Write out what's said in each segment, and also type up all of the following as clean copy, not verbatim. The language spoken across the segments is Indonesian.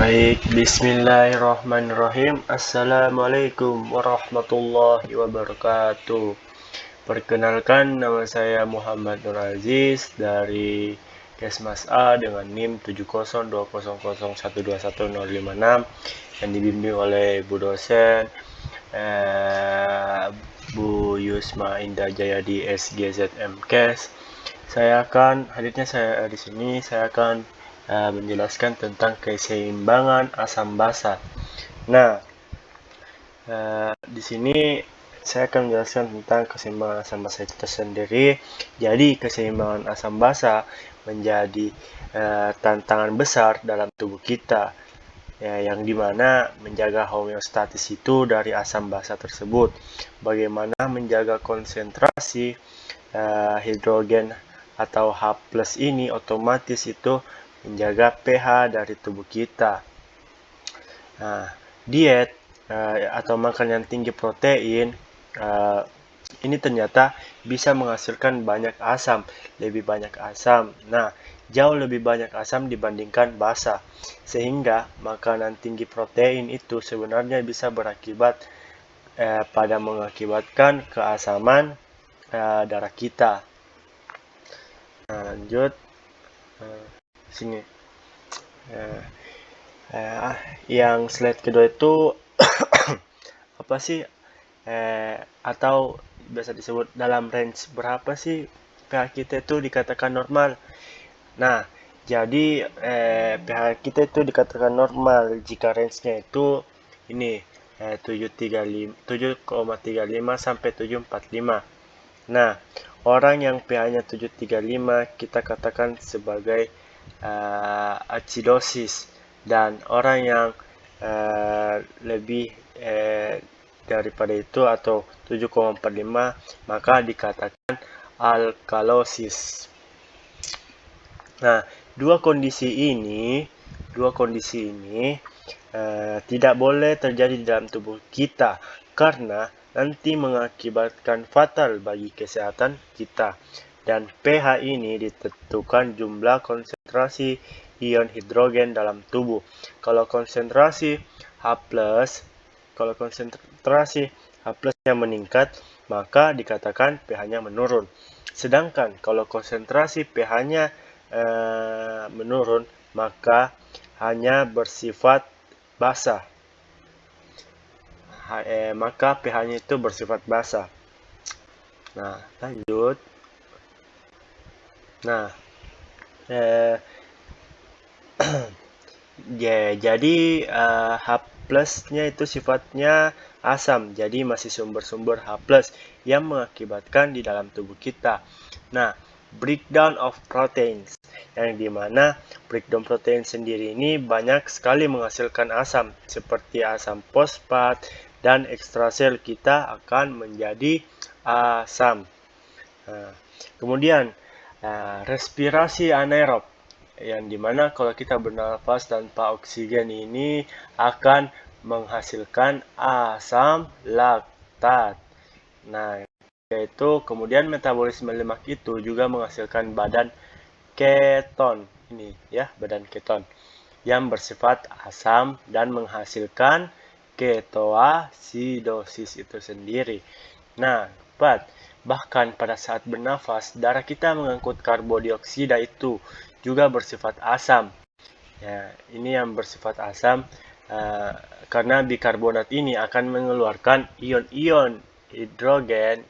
Baik, bismillahirrahmanirrahim. Assalamualaikum warahmatullahi wabarakatuh. Perkenalkan, nama saya Muhammad Nur Aziz dari Kesmas A dengan NIM 70200121056 yang dibimbing oleh Bu dosen Bu Yusma Indah Jayadi SGZM Kes. Hadirnya saya di sini saya akan menjelaskan tentang keseimbangan asam basa. Nah, di sini saya akan menjelaskan tentang keseimbangan asam basa itu tersendiri. Jadi, keseimbangan asam basa menjadi tantangan besar dalam tubuh kita, yang dimana menjaga homeostatis itu dari asam basa tersebut. Bagaimana menjaga konsentrasi hidrogen atau H+ ini otomatis itu menjaga pH dari tubuh kita. Nah, diet atau makan yang tinggi protein ini ternyata bisa menghasilkan banyak asam, lebih banyak asam. Nah, jauh lebih banyak asam dibandingkan basa. Sehingga makanan tinggi protein itu sebenarnya bisa berakibat pada mengakibatkan keasaman darah kita. Nah, lanjut sini. Yang slide kedua itu apa sih atau biasa disebut dalam range berapa sih pH kita itu dikatakan normal. Nah, jadi pH kita itu dikatakan normal jika range-nya itu ini 7,35 sampai 7,45. Nah, orang yang pH-nya 7,35 kita katakan sebagai acidosis, dan orang yang lebih daripada itu atau 7,45 maka dikatakan alkalosis. Nah, dua kondisi ini tidak boleh terjadi dalam tubuh kita karena nanti mengakibatkan fatal bagi kesehatan kita. Dan pH ini ditentukan jumlah konsentrasi ion hidrogen dalam tubuh. Kalau konsentrasi H+nya meningkat, maka dikatakan pH-nya menurun. Sedangkan kalau konsentrasi pH-nya menurun, maka hanya bersifat basa. Maka pH-nya itu bersifat basa. Nah, lanjut. Nah, jadi H+-nya itu sifatnya asam, jadi masih sumber-sumber H+ yang mengakibatkan di dalam tubuh kita. Nah, breakdown of proteins, yang dimana breakdown protein sendiri ini banyak sekali menghasilkan asam, seperti asam fosfat, dan ekstrasel kita akan menjadi asam. Kemudian respirasi anaerob, yang dimana kalau kita bernafas tanpa oksigen ini akan menghasilkan asam laktat. Nah, yaitu kemudian metabolisme lemak itu juga menghasilkan badan keton ini ya, badan keton yang bersifat asam dan menghasilkan ketoasidosis itu sendiri. Nah, bahkan pada saat bernafas, darah kita mengangkut karbon dioksida itu juga bersifat asam. Ya, ini yang bersifat asam karena bikarbonat ini akan mengeluarkan ion-ion hidrogen,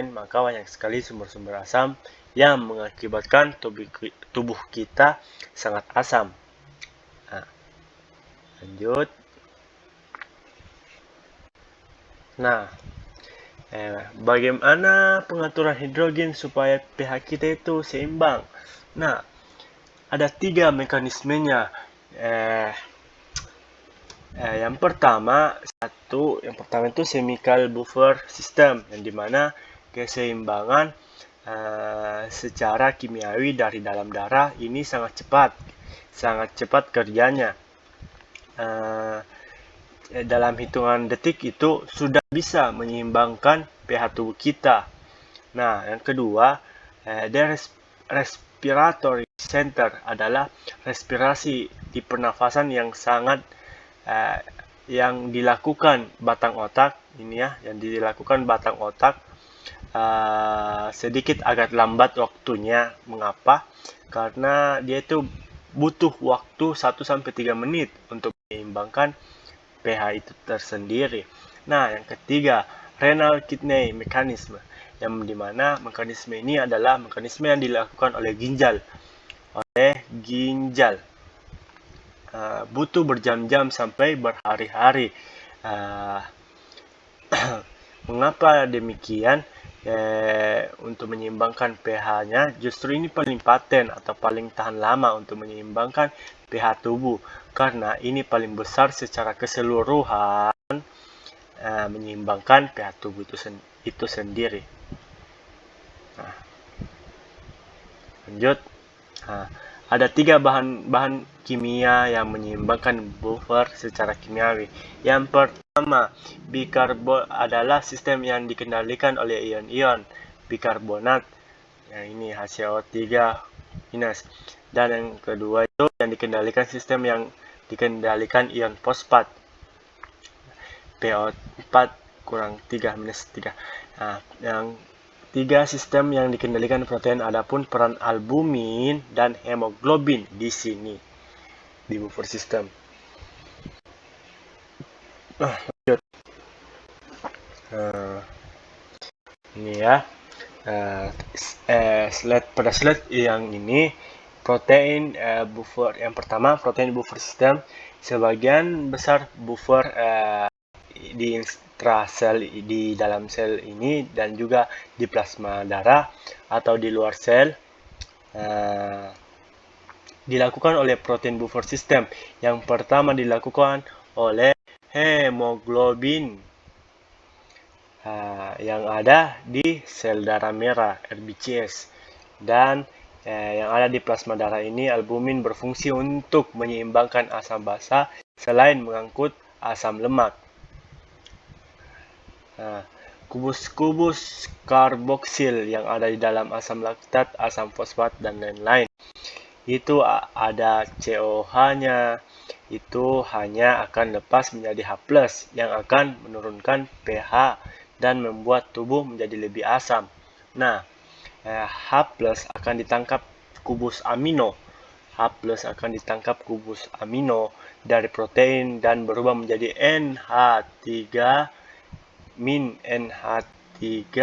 maka banyak sekali sumber-sumber asam yang mengakibatkan tubuh kita sangat asam. Nah, lanjut. Nah, bagaimana pengaturan hidrogen supaya pH kita itu seimbang? Nah, ada 3 mekanismenya. Yang pertama itu chemical buffer system, yang dimana keseimbangan secara kimiawi dari dalam darah ini sangat cepat kerjanya. Dalam hitungan detik itu sudah bisa menyeimbangkan pH tubuh kita. Nah, yang kedua, the respiratory center adalah respirasi di pernafasan yang sangat yang dilakukan batang otak ini ya, yang dilakukan batang otak sedikit agak lambat waktunya. Mengapa? Karena dia itu butuh waktu 1-3 menit untuk menyeimbangkan pH itu tersendiri. Nah, yang ketiga, renal kidney mechanism, yang dimana mekanisme ini adalah mekanisme yang dilakukan oleh ginjal. Butuh berjam-jam sampai berhari-hari. Mengapa demikian? Untuk menyeimbangkan pH-nya, justru ini paling paten atau paling tahan lama untuk menyeimbangkan pH tubuh, karena ini paling besar secara keseluruhan menyeimbangkan pH tubuh itu sendiri. Nah, lanjut. Ada 3 bahan kimia yang menyeimbangkan buffer secara kimiawi. Yang pertama, bikarbonat adalah sistem yang dikendalikan oleh ion-ion bikarbonat. Yang ini HCO3-. Dan yang kedua itu yang dikendalikan sistem yang dikendalikan ion fosfat. PO4 kurang 3 minus 3. Nah, yang 3 sistem yang dikendalikan protein, adapun peran albumin dan hemoglobin di sini di buffer system. Lanjut. Ini ya. Pada slide yang ini protein buffer yang pertama, protein buffer system. Sebagian besar buffer di intrasel di dalam sel ini dan juga di plasma darah atau di luar sel dilakukan oleh protein buffer system. Yang pertama dilakukan oleh hemoglobin yang ada di sel darah merah RBCS, dan yang ada di plasma darah ini albumin berfungsi untuk menyeimbangkan asam basa selain mengangkut asam lemak. Kubus-kubus karboksil yang ada di dalam asam laktat, asam fosfat, dan lain-lain. Itu ada COH-nya, itu hanya akan lepas menjadi H+, yang akan menurunkan pH dan membuat tubuh menjadi lebih asam. Nah, H+ akan ditangkap kubus amino. H+ akan ditangkap kubus amino dari protein dan berubah menjadi NH3- NH3+,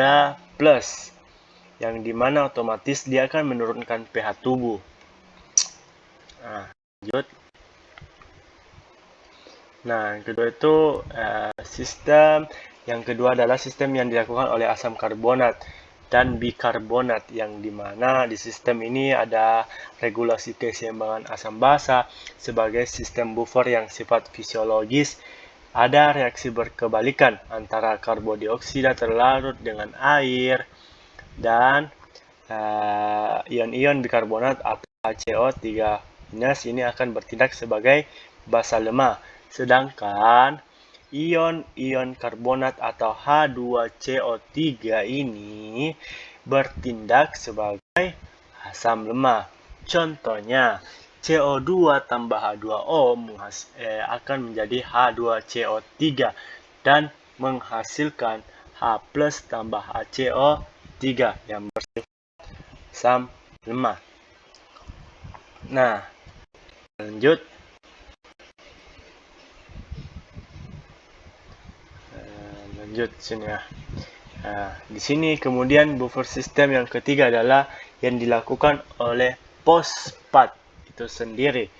yang dimana otomatis dia akan menurunkan pH tubuh. Lanjut. Nah, yang kedua itu sistem yang kedua adalah sistem yang dilakukan oleh asam karbonat dan bikarbonat, yang dimana di sistem ini ada regulasi keseimbangan asam basa sebagai sistem buffer yang sifat fisiologis. Ada reaksi berkebalikan antara karbodioksida terlarut dengan air dan ion-ion bikarbonat atau HCO3- ini akan bertindak sebagai basa lemah, sedangkan ion-ion karbonat atau H2CO3 ini bertindak sebagai asam lemah. Contohnya, CO2 tambah H2O akan menjadi H2CO3 dan menghasilkan H+ tambah HCO3 yang bersifat asam lemah. Nah, lanjut. Sini ya. Di sini kemudian buffer system yang ketiga adalah yang dilakukan oleh fosfat itu sendiri.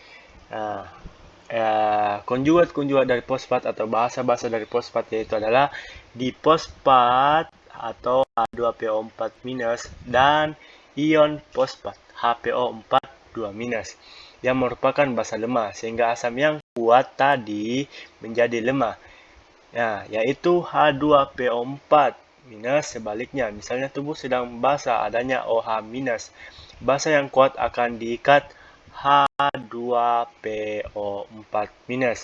Konjugat dari fosfat atau bahasa dari fosfat yaitu adalah difosfat atau H2PO4- dan ion fosfat HPO4- yang merupakan basa lemah, sehingga asam yang kuat tadi menjadi lemah. Yaitu H2PO4-, sebaliknya, misalnya tubuh sedang basa, adanya OH-. Basa yang kuat akan diikat H2PO4-,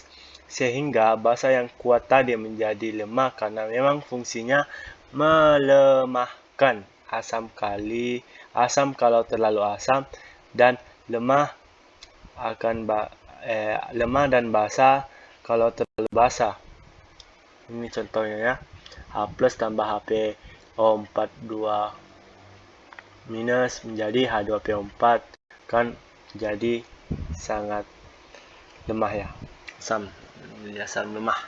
sehingga basa yang kuat tadi menjadi lemah karena memang fungsinya melemahkan asam kalau terlalu asam, dan lemah akan lemah dan basah kalau terlalu basah. Ini contohnya ya. H plus tambah HPO42 minus menjadi H2PO4 kan jadi sangat lemah ya. Asam lemah.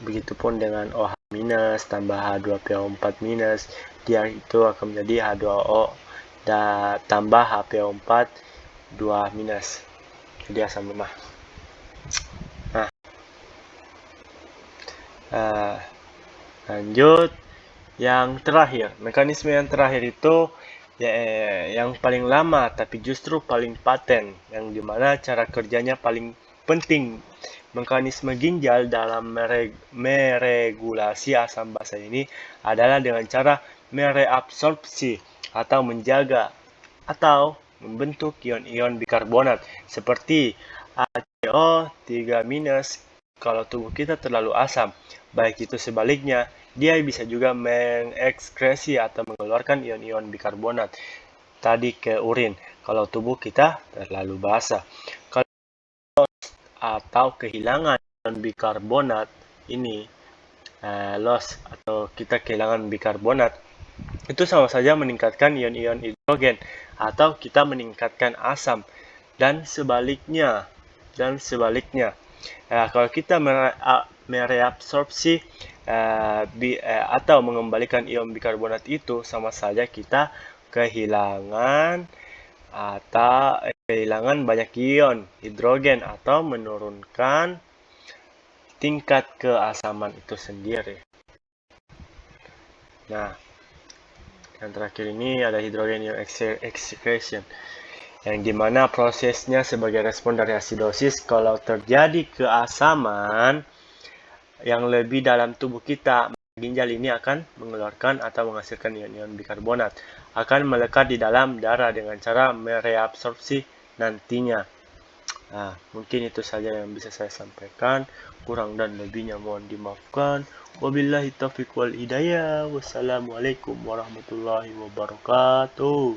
Begitupun dengan OH minus tambah H2PO4 minus, dia itu akan menjadi H2O tambah HPO4 2 minus. Jadi asam lemah. Nah, lanjut yang terakhir. Mekanisme yang terakhir itu yang paling lama tapi justru paling paten, yang dimana cara kerjanya paling penting. Mekanisme ginjal dalam meregulasi asam basa ini adalah dengan cara mereabsorpsi atau menjaga atau membentuk ion-ion bikarbonat seperti HCO3- kalau tubuh kita terlalu asam. Baik itu sebaliknya, dia bisa juga mengekskresi atau mengeluarkan ion-ion bikarbonat tadi ke urin kalau tubuh kita terlalu basah. Kalau atau kehilangan ion bikarbonat ini loss atau kita kehilangan bikarbonat, itu sama saja meningkatkan ion-ion hidrogen atau kita meningkatkan asam dan sebaliknya. Kalau kita mereabsorpsi atau mengembalikan ion bikarbonat itu, sama saja kita kehilangan banyak ion hidrogen atau menurunkan tingkat keasaman itu sendiri. Nah, yang terakhir ini ada hidrogen ion excretion, yang dimana prosesnya sebagai respon dari asidosis. Kalau terjadi keasaman yang lebih dalam tubuh kita, ginjal ini akan mengeluarkan atau menghasilkan ion-ion bikarbonat, akan melekat di dalam darah dengan cara mereabsorpsi nantinya. Nah, mungkin itu saja yang bisa saya sampaikan. Kurang dan lebihnya mohon dimaafkan. Wabillahi taufiq wal hidayah. Wassalamualaikum warahmatullahi wabarakatuh.